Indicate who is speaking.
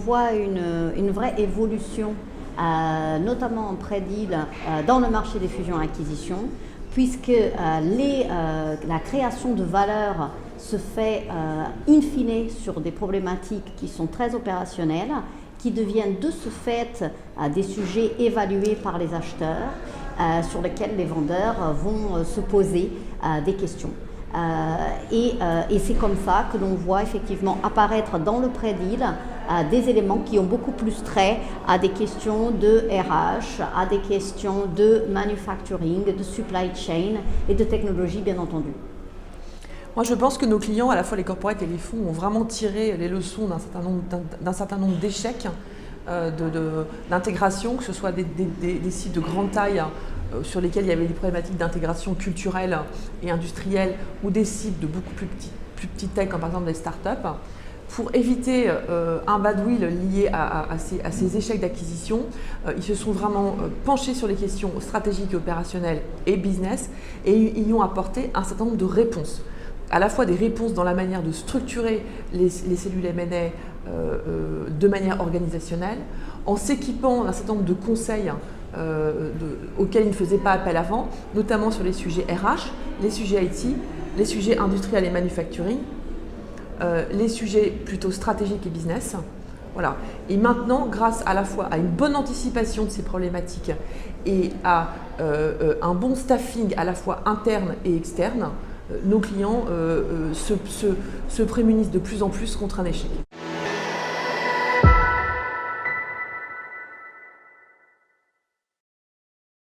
Speaker 1: voit une vraie évolution, notamment en pré-deal, dans le marché des fusions-acquisitions, puisque la création de valeur se fait in fine sur des problématiques qui sont très opérationnelles, qui deviennent de ce fait des sujets évalués par les acheteurs, sur lesquels les vendeurs vont se poser des questions. Et c'est comme ça que l'on voit effectivement apparaître dans le pré-deal des éléments qui ont beaucoup plus trait à des questions de RH, à des questions de manufacturing, de supply chain et de technologie bien entendu.
Speaker 2: Moi, je pense que nos clients, à la fois les corporates et les fonds, ont vraiment tiré les leçons d'un certain nombre d'échecs d'intégration, que ce soit des sites de grande taille sur lesquels il y avait des problématiques d'intégration culturelle et industrielle, ou des sites de beaucoup plus petite taille, comme par exemple des startups, pour éviter un badwill lié à ces échecs d'acquisition. Ils se sont vraiment penchés sur les questions stratégiques et opérationnelles et business, et ils y ont apporté un certain nombre de réponses. À la fois des réponses dans la manière de structurer les cellules M&A de manière organisationnelle, en s'équipant d'un certain nombre de conseils auxquels ils ne faisaient pas appel avant, notamment sur les sujets RH, les sujets IT, les sujets industriels et manufacturing, les sujets plutôt stratégiques et business. Voilà. Et maintenant, grâce à la fois à une bonne anticipation de ces problématiques et à un bon staffing à la fois interne et externe, nos clients se prémunissent de plus en plus contre un échec.